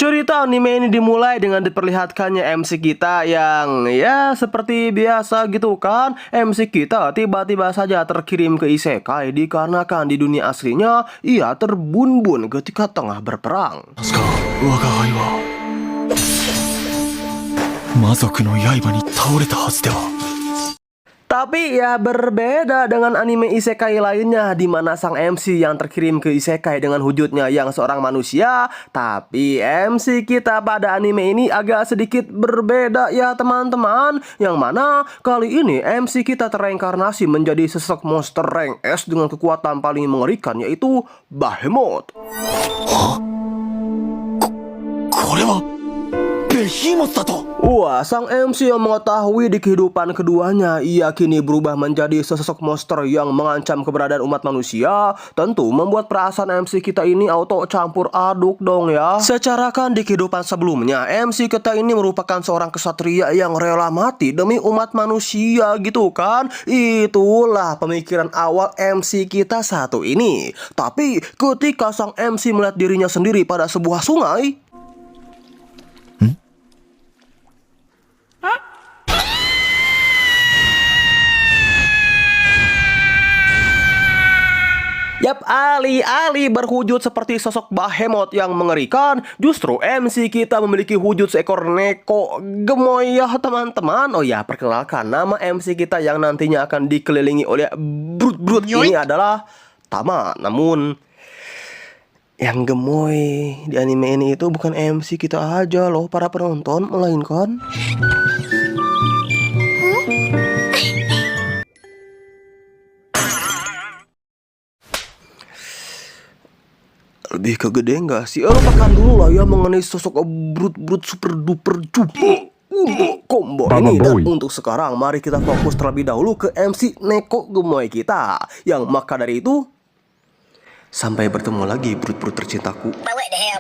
Cerita anime ini dimulai dengan diperlihatkannya MC kita yang ya seperti biasa gitu kan. MC kita tiba-tiba saja terkirim ke isekai dikarenakan di dunia aslinya ia terbun-bun ketika tengah berperang. Tapi ya berbeda dengan anime isekai lainnya di mana sang MC yang terkirim ke isekai dengan wujudnya yang seorang manusia. Tapi MC kita pada anime ini agak sedikit berbeda ya teman-teman. Yang mana kali ini MC kita terreinkarnasi menjadi sosok monster rank S dengan kekuatan paling mengerikan yaitu Behemoth. Wah, sang MC yang mengetahui di kehidupan keduanya ia kini berubah menjadi sesosok monster yang mengancam keberadaan umat manusia. Tentu membuat perasaan MC kita ini auto campur aduk dong ya. Secara kan di kehidupan sebelumnya MC kita ini merupakan seorang kesatria yang rela mati demi umat manusia gitu kan. Itulah pemikiran awal MC kita satu ini. Tapi ketika sang MC melihat dirinya sendiri pada sebuah sungai, yap, alih-alih berwujud seperti sosok Behemoth yang mengerikan, justru MC kita memiliki wujud seekor neko gemoy ya teman-teman. Oh ya, perkenalkan nama MC kita yang nantinya akan dikelilingi oleh brut-brut ini adalah Tama. Namun yang gemoy di anime ini itu bukan MC kita aja loh para penonton, melainkan lebih ke gede nggak sih? Lupakan dulu lah ya mengenai sosok brut-brut super duper cupu combo ini. Dan untuk sekarang mari kita fokus terlebih dahulu ke MC Neko gemoy kita. Yang maka dari itu, sampai bertemu lagi brut-brut tercintaku.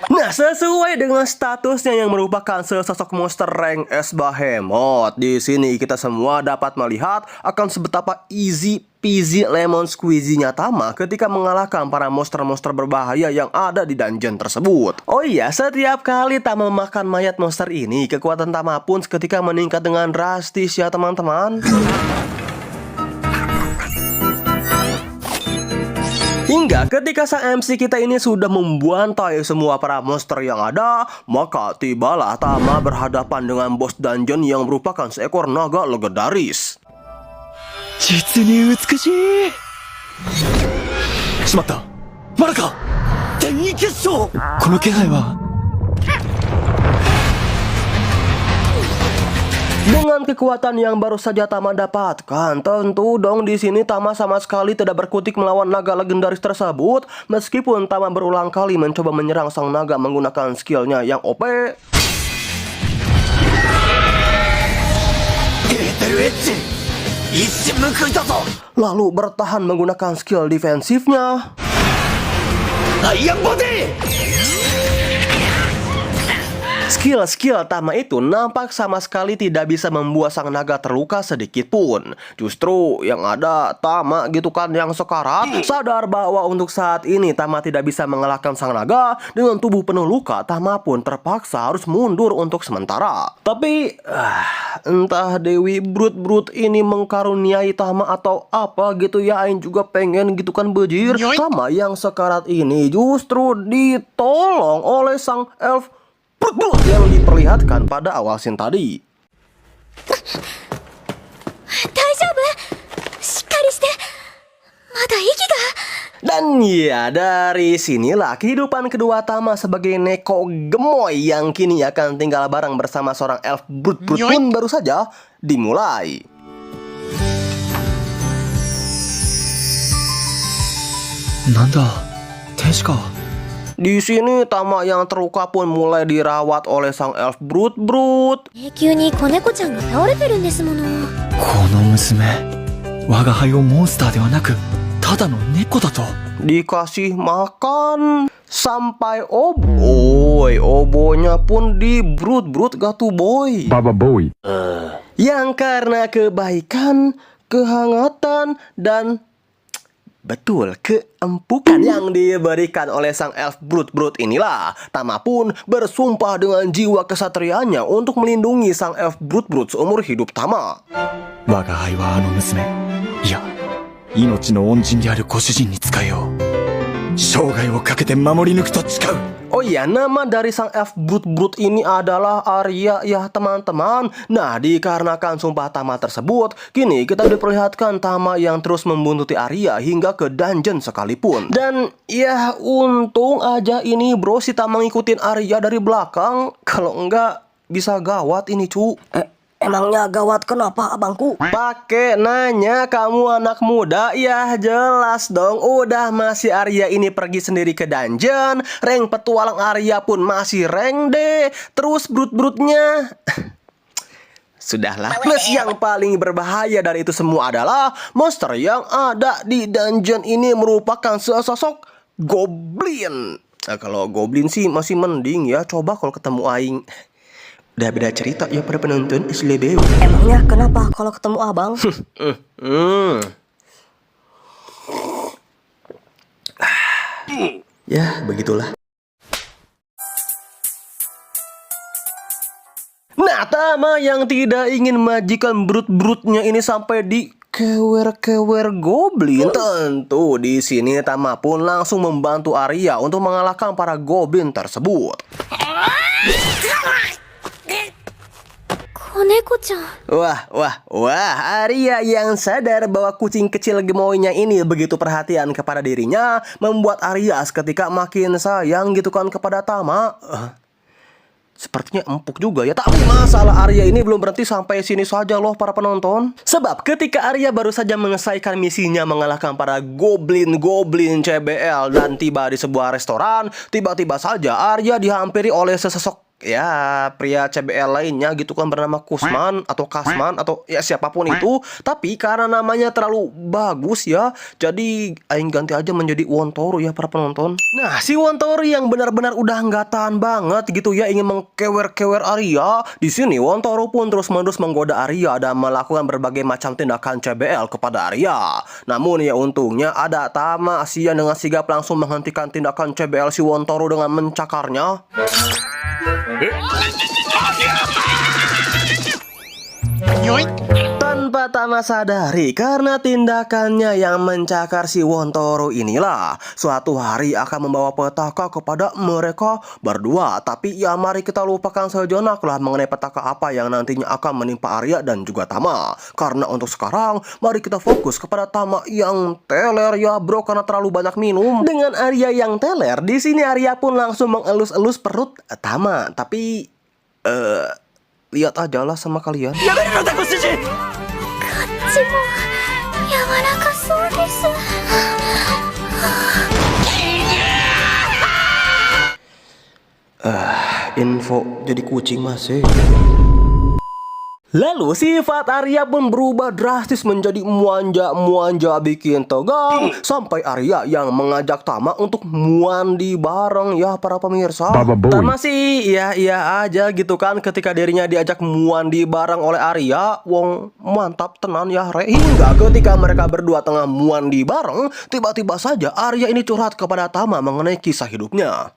Nah, sesuai dengan statusnya yang merupakan sesosok monster rank S Behemoth, di sini kita semua dapat melihat akan sebetapa easy peasy lemon squeezy-nya Tama ketika mengalahkan para monster-monster berbahaya yang ada di dungeon tersebut. Oh iya, setiap kali Tama memakan mayat monster ini, kekuatan Tama pun seketika meningkat dengan drastis ya teman-teman. Hingga ketika sang MC kita ini sudah membantai semua para monster yang ada, maka tibalah Tama berhadapan dengan bos dungeon yang merupakan seekor naga legendaris. Dengan kekuatan yang baru saja Tama dapatkan, tentu dong di sini Tama sama sekali tidak berkutik melawan naga legendaris tersebut. Meskipun Tama berulang kali mencoba menyerang sang naga menggunakan skillnya yang OP. Lalu bertahan menggunakan skill defensifnya. Skill Tama itu nampak sama sekali tidak bisa membuat sang naga terluka sedikit pun. Justru yang ada Tama gitu kan yang sekarat. Sadar bahwa untuk saat ini Tama tidak bisa mengalahkan sang naga. Dengan tubuh penuh luka, Tama pun terpaksa harus mundur untuk sementara. Tapi entah Dewi Brut-Brut ini mengkaruniai Tama atau apa gitu ya, Ain juga pengen gitu kan bejir. Tama yang sekarat ini justru ditolong oleh sang elf yang diperlihatkan pada awal scene tadi. Dan ya, dari sinilah kehidupan kedua Tama sebagai neko gemoy yang kini akan tinggal bareng bersama seorang elf brut-brut pun baru saja dimulai. Nanda, Tenshika. Di sini Tama yang terluka pun mulai dirawat oleh sang elf brut-brut. Dikasih makan sampai oboy. Obonya pun di brut-brut gatu boy. Baba boy. Yang karena kebaikan, kehangatan, dan Betul, keempukan yang diberikan oleh sang elf Brut-Brut inilah. Tama pun bersumpah dengan jiwa kesatriaannya untuk melindungi sang elf Brut-Brut seumur hidup Tama. 我が輩はあの娘、いや、命の恩人であるご主人に仕えよう。生涯をかけて守り抜くと誓う。 Oh iya, nama dari sang elf Brut-Brut ini adalah Arya ya teman-teman. Nah, dikarenakan sumpah Tama tersebut, kini kita diperlihatkan Tama yang terus membuntuti Arya hingga ke dungeon sekalipun. Dan ya untung aja ini bro, si Tama ngikutin Arya dari belakang. Kalau enggak bisa gawat ini cu. Emangnya gawat kenapa abangku? Pakai nanya kamu anak muda. Ya jelas dong, udah masih Arya ini pergi sendiri ke dungeon, rank petualang Arya pun masih rank D. Terus brut-brutnya sudahlah. Plus yang paling berbahaya dari itu semua adalah monster yang ada di dungeon ini merupakan sesosok goblin. Nah, kalau goblin sih masih mending ya, coba kalau ketemu aing. Udah beda cerita ya para penonton SLBW. Emangnya kenapa kalau ketemu abang? Ya begitulah. Nah, Tama yang tidak ingin majikan brut-brutnya ini sampai di kewer-kewer goblin. Tentu di sini Tama pun langsung membantu Arya untuk mengalahkan para goblin tersebut. Wah, Arya yang sadar bahwa kucing kecil gemoynya ini begitu perhatian kepada dirinya, membuat Arya seketika makin sayang gitu kan kepada Tama. Sepertinya empuk juga ya. Tapi masalah Arya ini belum berhenti sampai sini saja loh para penonton. Sebab ketika Arya baru saja menyelesaikan misinya mengalahkan para goblin-goblin CBL dan tiba di sebuah restoran, tiba-tiba saja Arya dihampiri oleh sesosok ya pria CBL lainnya gitu kan, bernama Kusman atau Kasman atau ya siapapun itu. Tapi karena namanya terlalu bagus ya, jadi aing ganti aja menjadi Wontoro ya para penonton. Nah, si Wontoro yang benar-benar udah nggak tahan banget gitu ya, ingin mengkewer-kewer Arya. Di sini Wontoro pun terus-menerus menggoda Arya dan melakukan berbagai macam tindakan CBL kepada Arya. Namun ya untungnya ada Tama Asia dengan sigap langsung menghentikan tindakan CBL si Wontoro dengan mencakarnya. Tanpa Tama sadari, karena tindakannya yang mencakar si Wontoro inilah suatu hari akan membawa petaka kepada mereka berdua. Tapi ya mari kita lupakan sejenak lah mengenai petaka apa yang nantinya akan menimpa Arya dan juga Tama. Karena untuk sekarang mari kita fokus kepada Tama yang teler ya bro, karena terlalu banyak minum. Dengan Arya yang teler, di sini Arya pun langsung mengelus-elus perut Tama. Tapi lihat aja lah sama kalian. Info jadi kucing masih. Lalu sifat Arya pun berubah drastis menjadi muanja bikin tegang. Sampai Arya yang mengajak Tama untuk muandi bareng ya para pemirsa. Tama sih iya aja gitu kan ketika dirinya diajak muandi bareng oleh Arya. Wong mantap tenan ya re. Hingga ketika mereka berdua tengah muandi bareng, tiba-tiba saja Arya ini curhat kepada Tama mengenai kisah hidupnya.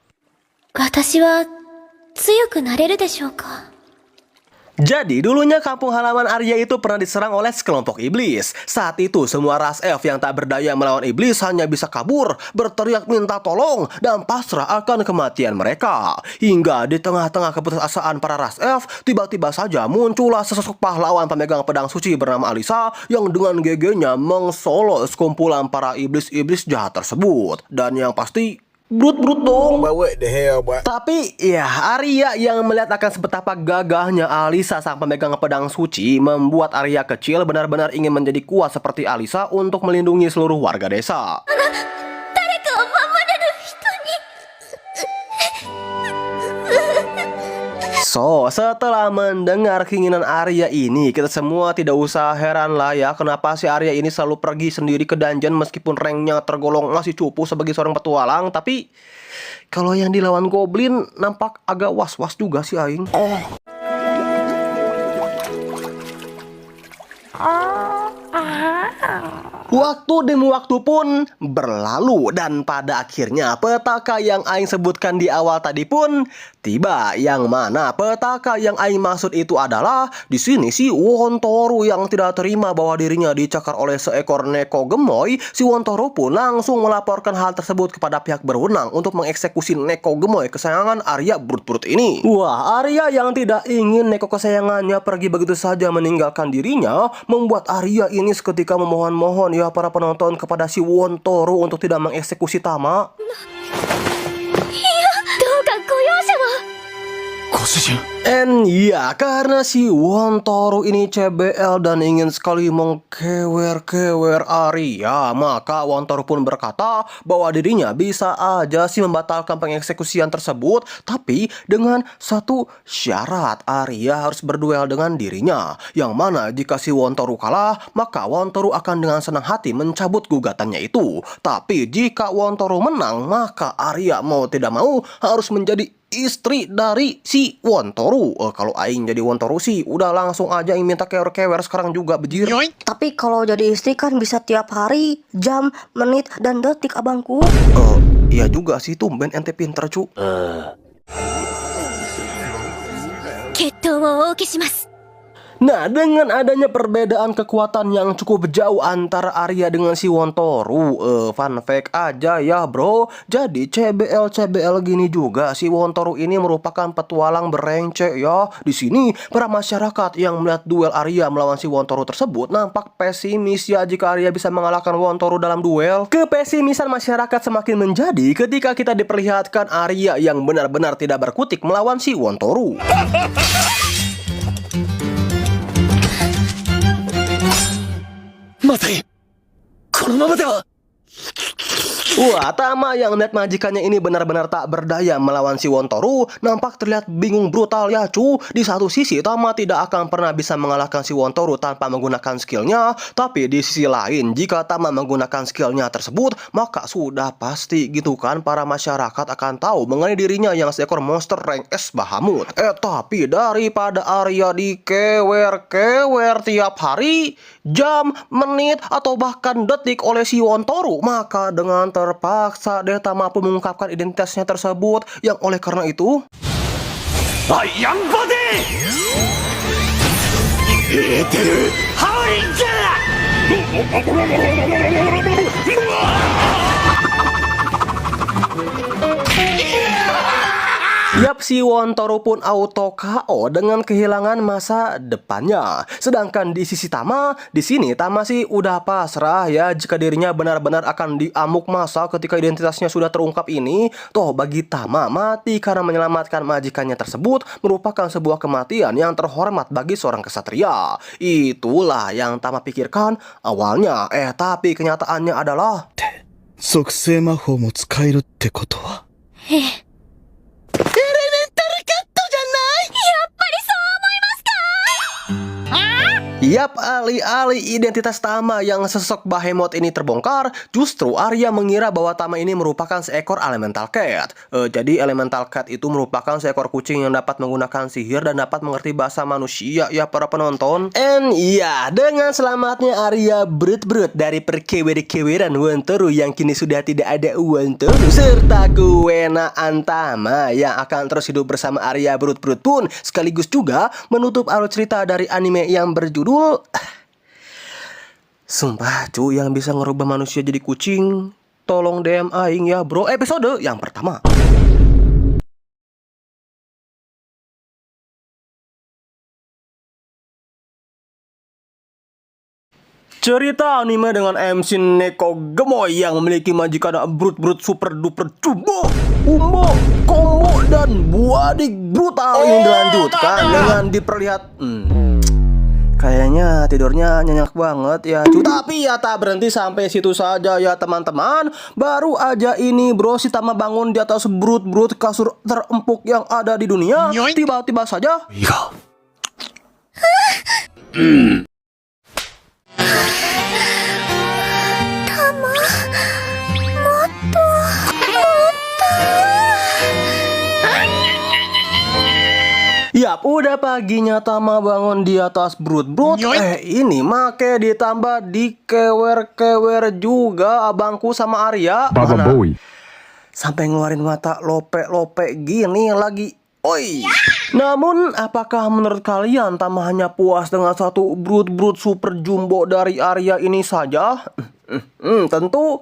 Jadi dulunya kampung halaman Arya itu pernah diserang oleh sekelompok iblis. Saat itu semua ras elf yang tak berdaya melawan iblis hanya bisa kabur, berteriak minta tolong, dan pasrah akan kematian mereka. Hingga di tengah-tengah keputusasaan para ras elf, tiba-tiba saja muncullah sesosok pahlawan pemegang pedang suci bernama Alisa yang dengan GG-nya mengsolo sekumpulan para iblis-iblis jahat tersebut. Dan yang pasti brut-brut dong. What the hell, boy? Tapi ya Arya yang melihat akan sebetapa gagahnya Alisa sang pemegang pedang suci membuat Arya kecil benar-benar ingin menjadi kuat seperti Alisa untuk melindungi seluruh warga desa. So, setelah mendengar keinginan Arya ini, kita semua tidak usah heran lah ya kenapa si Arya ini selalu pergi sendiri ke dungeon meskipun ranknya tergolong masih cupu sebagai seorang petualang. Tapi kalau yang dilawan goblin nampak agak was-was juga sih aing. Waktu demi waktu pun berlalu dan pada akhirnya petaka yang Aing sebutkan di awal tadi pun tiba. Yang mana petaka yang Aing maksud itu adalah di sini si Wontoro yang tidak terima bahwa dirinya dicakar oleh seekor neko gemoy. Si Wontoro pun langsung melaporkan hal tersebut kepada pihak berwenang untuk mengeksekusi neko gemoy kesayangan Arya Brut-Brut ini. Wah, Arya yang tidak ingin neko kesayangannya pergi begitu saja meninggalkan dirinya membuat Arya ini seketika memohon-mohon ya para penonton kepada si Wontoro untuk tidak mengeksekusi Tama. どうかご容赦を。 ご主人。 Ya, karena si Wontoro ini CBL dan ingin sekali mengkewer-kewer Arya, maka Wontoro pun berkata bahwa dirinya bisa aja sih membatalkan pengeksekusian tersebut, tapi dengan satu syarat, Arya harus berduel dengan dirinya. Yang mana jika si Wontoro kalah, maka Wontoro akan dengan senang hati mencabut gugatannya itu. Tapi jika Wontoro menang, maka Arya mau tidak mau harus menjadi istri dari si Wontoro. Kalau Aing jadi Wontoro sih udah langsung aja Aing minta kewer-kewer sekarang juga bejir. Tapi kalau jadi istri kan bisa tiap hari, jam, menit, dan detik abangku. Iya juga sih, tumben ente pinter cu. 決闘をお受けします。 Nah, dengan adanya perbedaan kekuatan yang cukup jauh antara Arya dengan si Wontoro, fun fact aja ya bro. Jadi CBL gini juga si Wontoro ini merupakan petualang berencek ya. Di sini para masyarakat yang melihat duel Arya melawan si Wontoro tersebut nampak pesimis ya jika Arya bisa mengalahkan Wontoro dalam duel. Kepesimisan masyarakat semakin menjadi ketika kita diperlihatkan Arya yang benar-benar tidak berkutik melawan si Wontoro. Matai! このままでは Wah, Tama yang net majikannya ini benar-benar tak berdaya melawan si Wontoro nampak terlihat bingung brutal ya cu. Di satu sisi Tama tidak akan pernah bisa mengalahkan si Wontoro tanpa menggunakan skillnya, tapi di sisi lain jika Tama menggunakan skillnya tersebut maka sudah pasti gitu kan para masyarakat akan tahu mengenai dirinya yang seekor monster rank S Bahamut. Tapi daripada Arya dikewer-kewer tiap hari, jam, menit, atau bahkan detik oleh si Wontoro, maka dengan terpaksa deh Tama pun mengungkapkan identitasnya tersebut. Yang oleh karena itu Iron Body! Eteru Howling! Yap, si Wontoro pun auto KO dengan kehilangan masa depannya. Sedangkan di sisi Tama, di sini Tama sih udah pasrah ya jika dirinya benar-benar akan diamuk masa ketika identitasnya sudah terungkap ini. Toh bagi Tama, mati karena menyelamatkan majikannya tersebut merupakan sebuah kematian yang terhormat bagi seorang kesatria. Itulah yang Tama pikirkan awalnya. Tapi kenyataannya adalah 属性魔法も使えるってことは。Yap, alih-alih identitas Tama yang sesosok Behemoth ini terbongkar, justru Arya mengira bahwa Tama ini merupakan seekor elemental cat. Jadi elemental cat itu merupakan seekor kucing yang dapat menggunakan sihir dan dapat mengerti bahasa manusia ya para penonton. Iya, dengan selamatnya Arya Brut-Brut dari perkewer-keweran Wontoro yang kini sudah tidak ada Wontoro, serta kewenaan Tama yang akan terus hidup bersama Arya Brut-Brut pun sekaligus juga menutup alur cerita dari anime yang berjudul sumpah cu, yang bisa ngerubah manusia jadi kucing, tolong DM Aing ya bro, episode yang pertama. Cerita anime dengan MC Neko Gemoy yang memiliki majikan Brut-Brut super duper cubo, umbo, combo, dan buadik brutal ini dilanjutkan dengan kayaknya tidurnya nyenyak banget ya cu. Tapi ya tak berhenti sampai situ saja ya teman-teman. Baru aja ini bro si Tama bangun di atas Brut-Brut kasur terempuk yang ada di dunia. Tiba-tiba saja Iya. Siap, udah paginya Tama bangun di atas brut-brut. Ini make ditambah dikewer-kewer juga abangku sama Arya. Baba Mana? Boy. Sampai ngeluarin mata lope-lope gini lagi. Oi. Namun, apakah menurut kalian Tama hanya puas dengan satu brut-brut super jumbo dari Arya ini saja? Tentu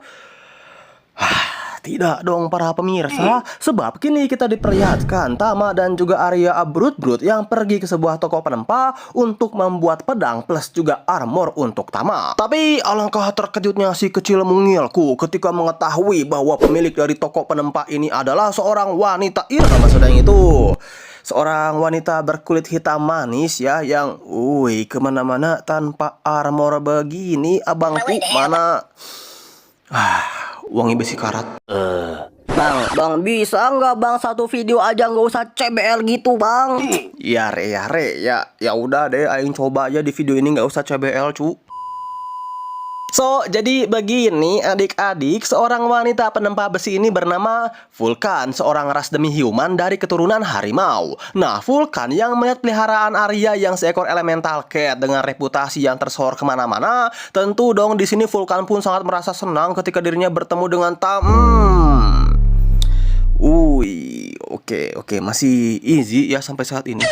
tidak dong para pemirsa. Sebab kini kita diperlihatkan Tama dan juga Arya brut-brut yang pergi ke sebuah toko penempa untuk membuat pedang plus juga armor untuk Tama. Tapi alangkah terkejutnya si kecil mungilku ketika mengetahui bahwa pemilik dari toko penempa ini adalah seorang wanita. Maksudnya itu seorang wanita berkulit hitam manis ya, yang kemana-mana tanpa armor begini abangku. Mana uangnya besi karat. Bang, bisa nggak bang satu video aja nggak usah CBL gitu bang? Ya udah deh, aing coba aja di video ini nggak usah CBL cu. So, jadi begini adik-adik, seorang wanita penempa besi ini bernama Vulkan, seorang ras demi human dari keturunan harimau. Nah, Vulkan yang melihat peliharaan Arya yang seekor elemental cat dengan reputasi yang tersohor kemana-mana, tentu dong di sini Vulkan pun sangat merasa senang ketika dirinya bertemu dengan Oke, masih easy ya sampai saat ini.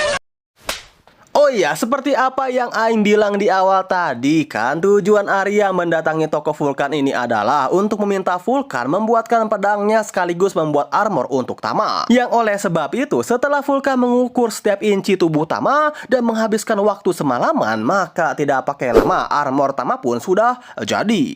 Oh iya, seperti apa yang Aing bilang di awal tadi kan, tujuan Arya mendatangi toko Vulkan ini adalah untuk meminta Vulkan membuatkan pedangnya sekaligus membuat armor untuk Tama. Yang oleh sebab itu, setelah Vulkan mengukur setiap inci tubuh Tama dan menghabiskan waktu semalaman, maka tidak pakai lama armor Tama pun sudah jadi.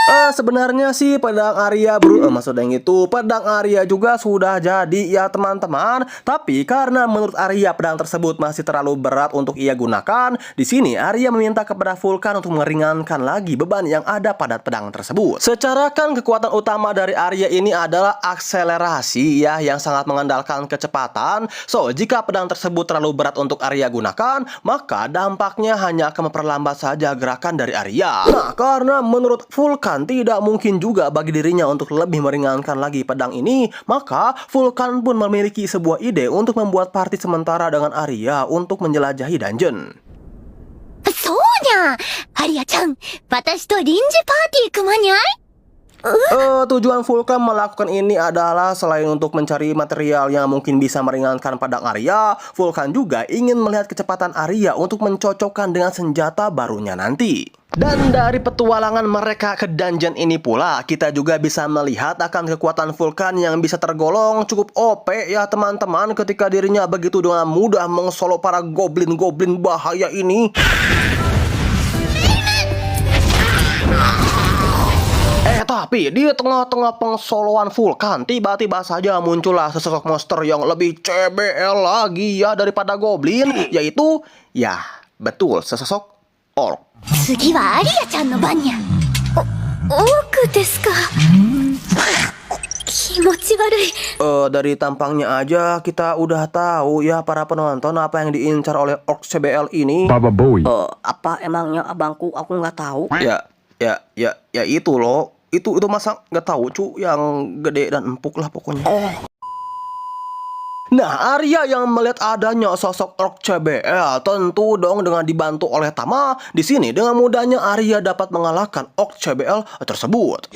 Sebenarnya sih pedang Arya maksudnya itu pedang Arya juga sudah jadi ya teman-teman. Tapi karena menurut Arya pedang tersebut masih terlalu berat untuk ia gunakan, di sini Arya meminta kepada Vulkan untuk meringankan lagi beban yang ada pada pedang tersebut. Secara kan kekuatan utama dari Arya ini adalah akselerasi ya, yang sangat mengandalkan kecepatan. So, jika pedang tersebut terlalu berat untuk Arya gunakan, maka dampaknya hanya akan memperlambat saja gerakan dari Arya. Nah, karena menurut Vulkan tidak mungkin juga bagi dirinya untuk lebih meringankan lagi pedang ini, maka Vulkan pun memiliki sebuah ide untuk membuat party sementara dengan Arya untuk menjelajahi dungeon. そうにゃアリアちゃん、私と臨時パーティー行くまにゃい？ Tujuan Vulkan melakukan ini adalah selain untuk mencari material yang mungkin bisa meringankan pedang Arya, Vulkan juga ingin melihat kecepatan Arya untuk mencocokkan dengan senjata barunya nanti. Dan dari petualangan mereka ke dungeon ini pula, kita juga bisa melihat akan kekuatan Vulkan yang bisa tergolong cukup OP ya teman-teman, ketika dirinya begitu dengan mudah mengsolo para goblin-goblin bahaya ini. Tapi di tengah-tengah pengsoloan Vulkan, tiba-tiba saja muncullah sesosok monster yang lebih CBL lagi ya daripada goblin, yaitu ya betul sesosok orc. 次はアリアちゃんの番にゃ。オークですか。気持ち悪い。Dari tampangnya aja kita udah tahu ya para penonton apa yang diincar oleh orc CBL ini. Baba Boy. Apa emangnya abangku? Aku nggak tahu. Ya itu loh. Itu masa nggak tahu cu, yang gede dan empuk lah pokoknya. Nah, Arya yang melihat adanya sosok orc CBL, tentu dong dengan dibantu oleh Tama, di sini dengan mudahnya Arya dapat mengalahkan orc CBL tersebut.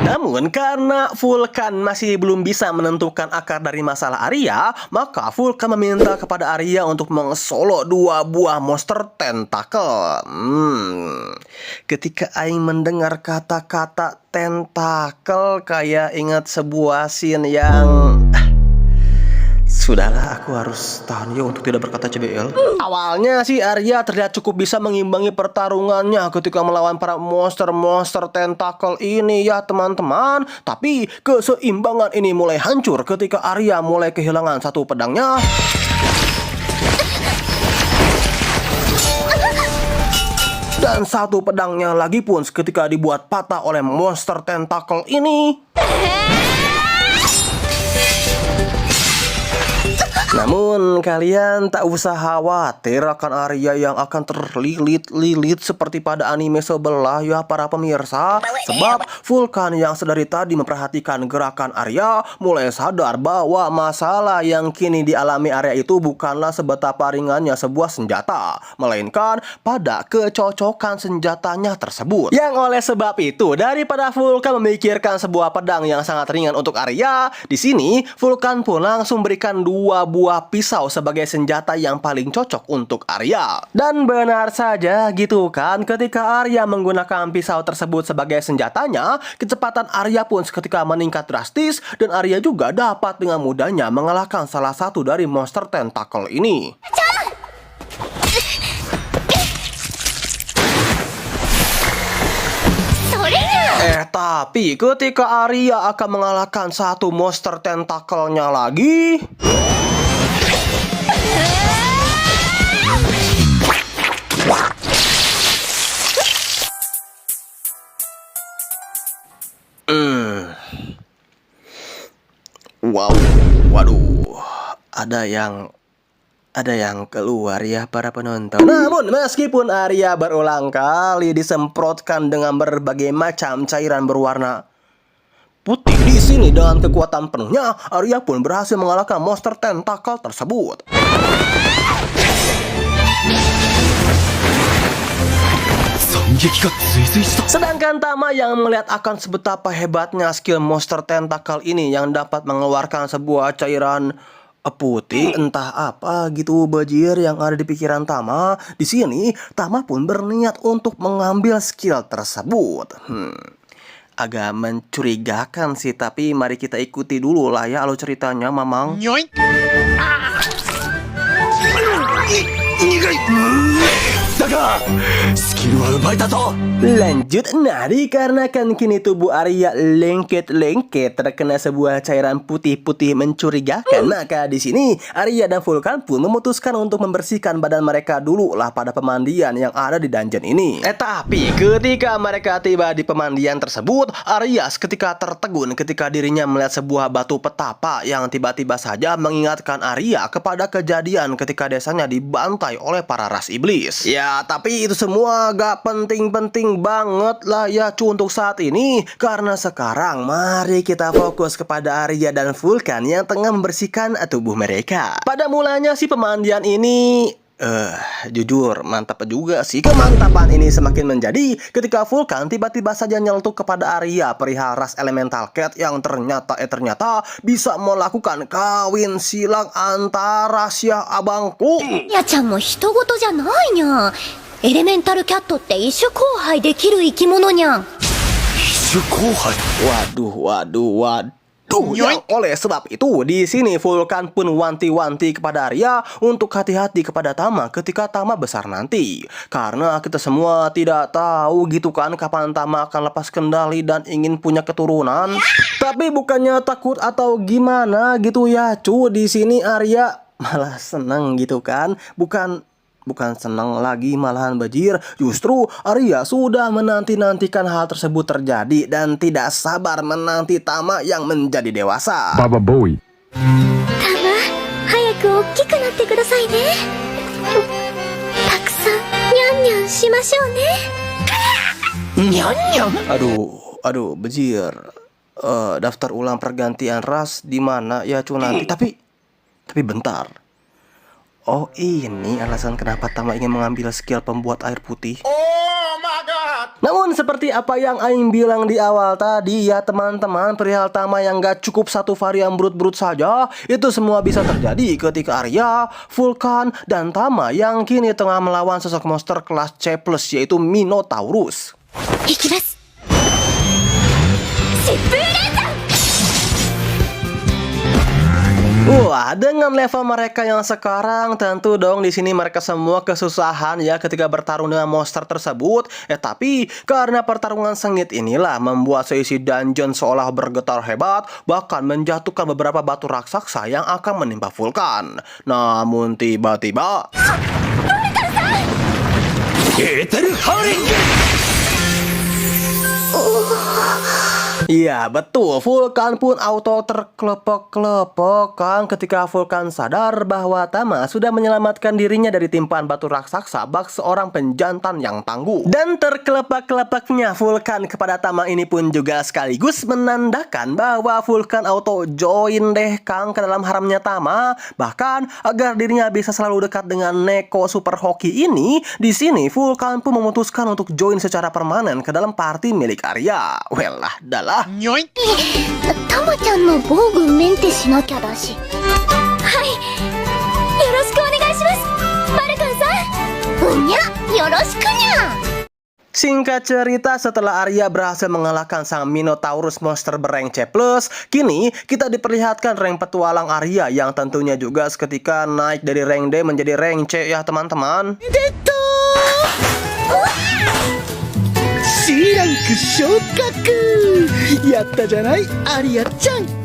Namun karena Vulkan masih belum bisa menentukan akar dari masalah Arya, maka Vulkan meminta kepada Arya untuk mengsolo 2 buah monster tentakel. Ketika Aing mendengar kata-kata tentakel, kayak ingat sebuah scene yang sudahlah, aku harus tahan ya untuk tidak berkata CBL. Awalnya sih Arya terlihat cukup bisa mengimbangi pertarungannya ketika melawan para monster-monster tentakel ini ya teman-teman. Tapi keseimbangan ini mulai hancur ketika Arya mulai kehilangan satu pedangnya. Dan satu pedangnya lagi pun ketika dibuat patah oleh monster tentakel ini. Namun kalian tak usah khawatir akan Arya yang akan terlilit-lilit seperti pada anime sebelah ya para pemirsa. Sebab Vulkan yang sedari tadi memperhatikan gerakan Arya mulai sadar bahwa masalah yang kini dialami Arya itu bukanlah sebetapa ringannya sebuah senjata, melainkan pada kecocokan senjatanya tersebut. Yang oleh sebab itu, daripada Vulkan memikirkan sebuah pedang yang sangat ringan untuk Arya, di sini Vulkan pun langsung berikan 2 buah pisau sebagai senjata yang paling cocok untuk Arya. Dan benar saja gitu kan, ketika Arya menggunakan pisau tersebut sebagai senjatanya, kecepatan Arya pun seketika meningkat drastis dan Arya juga dapat dengan mudahnya mengalahkan salah satu dari monster tentakel ini. Tapi ketika Arya akan mengalahkan satu monster tentakelnya lagi, waduh, ada yang keluar ya para penonton. Namun meskipun Arya berulang kali disemprotkan dengan berbagai macam cairan berwarna putih, di sini dengan kekuatan penuhnya Arya pun berhasil mengalahkan monster tentakel tersebut. Sedangkan Tama yang melihat akan sebetapa hebatnya skill monster tentakel ini yang dapat mengeluarkan sebuah cairan putih entah apa gitu bajir yang ada di pikiran Tama. Di sini Tama pun berniat untuk mengambil skill tersebut. Agak mencurigakan sih, tapi mari kita ikuti dulu lah ya alur ceritanya, Mamang. Lanjut, nah dikarenakan kini tubuh Arya lengket-lengket terkena sebuah cairan putih-putih mencurigakan, maka di sini Arya dan Vulkan pun memutuskan untuk membersihkan badan mereka dulu lah pada pemandian yang ada di dungeon ini. Tapi ketika mereka tiba di pemandian tersebut, Arya seketika tertegun ketika dirinya melihat sebuah batu petapa yang tiba-tiba saja mengingatkan Arya kepada kejadian ketika desanya dibantai oleh para ras iblis. Ya, tapi itu semua gak penting-penting banget lah ya untuk saat ini, karena sekarang mari kita fokus kepada Arya dan Vulkan yang tengah membersihkan tubuh mereka. Pada mulanya si pemandian ini jujur mantap juga sih. Kemantapan ini semakin menjadi ketika Vulkan tiba-tiba saja nyeletuk kepada Arya perihal ras elemental cat yang ternyata bisa melakukan kawin silang antara sia abangku. やちゃんも人事じゃないにゃ。エレメンタルキャットって異種交配できる生き物にゃん。 Waduh. Yang oleh sebab itu di sini Vulkan pun wanti-wanti kepada Arya untuk hati-hati kepada Tama ketika Tama besar nanti. Karena kita semua tidak tahu gitu kan kapan Tama akan lepas kendali dan ingin punya keturunan. Tapi bukannya takut atau gimana gitu ya, di sini Arya malah seneng gitu kan. Bukan senang lagi malahan bajir. Justru Arya sudah menanti-nantikan hal tersebut terjadi dan tidak sabar menanti Tama yang menjadi dewasa. Baba Boy. タマ、早く大きくなってくださいね。たくさんニャンニャンしましょうね。ニャンニャン。Aduh, bajir. Daftar ulang pergantian ras di mana ya nanti. Tapi bentar. Oh, ini alasan kenapa Tama ingin mengambil skill pembuat air putih. Oh my god. Namun seperti apa yang Aing bilang di awal tadi ya teman-teman, perihal Tama yang gak cukup satu varian brut-brut saja, itu semua bisa terjadi ketika Arya, Vulkan, dan Tama yang kini tengah melawan sosok monster kelas C+, yaitu Minotaurus. いきます。疾風連鎖。 Wah, dengan level mereka yang sekarang, tentu dong di sini mereka semua kesusahan ya ketika bertarung dengan monster tersebut. Tapi karena pertarungan sengit inilah membuat seisi dungeon seolah bergetar hebat, bahkan menjatuhkan beberapa batu raksasa yang akan menimpa Vulkan. Namun tiba-tiba, Iya betul, Vulkan pun auto terkelepek-kelepek kan ketika Vulkan sadar bahwa Tama sudah menyelamatkan dirinya dari timpahan batu raksasa bak seorang penjantan yang tangguh. Dan terkelepek-kelepeknya Vulkan kepada Tama ini pun juga sekaligus menandakan bahwa Vulkan auto join deh Kang ke dalam haramnya Tama. Bahkan agar dirinya bisa selalu dekat dengan Neko Super Hoki ini, di sini Vulkan pun memutuskan untuk join secara permanen ke dalam party milik Arya. Well lah, dah タマちゃんの防具メンテしなきゃだし。はい、よろしくお願いしますバルカンさん。うにゃ、よろしくにゃ。 Singkat cerita, setelah Arya berhasil mengalahkan sang Minotaurus monster berrank C+, kini kita diperlihatkan rank petualang Arya yang tentunya juga seketika naik dari rank D menjadi rank C ya teman-teman. C ランク昇格やったじゃないアリアちゃん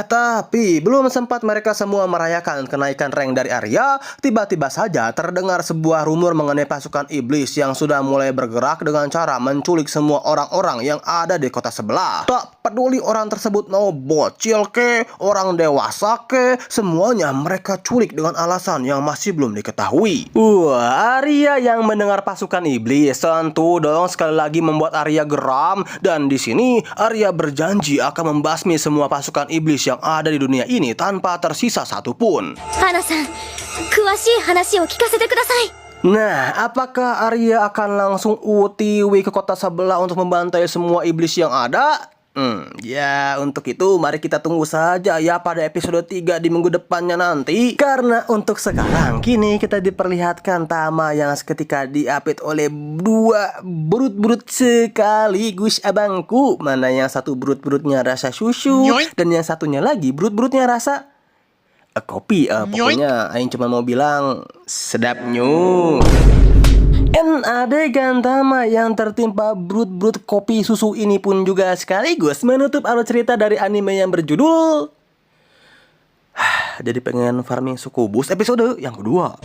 Tapi belum sempat mereka semua merayakan kenaikan rank dari Arya, tiba-tiba saja terdengar sebuah rumor mengenai pasukan iblis yang sudah mulai bergerak dengan cara menculik semua orang-orang yang ada di kota sebelah. Tak peduli orang tersebut mau bocil ke, orang dewasa ke, semuanya mereka culik dengan alasan yang masih belum diketahui. Wah, Arya yang mendengar pasukan iblis tentu dong sekali lagi membuat Arya geram, dan di sini Arya berjanji akan membasmi semua pasukan iblis yang ada di dunia ini tanpa tersisa satupun. 花さん、詳しい話を聞かせてください。 Nah, apakah Arya akan langsung OTW ke kota sebelah untuk membantai semua iblis yang ada? Ya untuk itu mari kita tunggu saja ya pada episode 3 di minggu depannya nanti. Karena untuk sekarang kini kita diperlihatkan Tama yang seketika diapit oleh dua brut-brut sekaligus abangku. Mana yang satu brut-brutnya rasa susu dan yang satunya lagi brut-brutnya rasa kopi. Pokoknya Aing cuma mau bilang sedap nyu. Adegan Tama yang tertimpa brut-brut kopi susu ini pun juga sekaligus menutup alur cerita dari anime yang berjudul Jadi pengen farming sukubus episode yang kedua.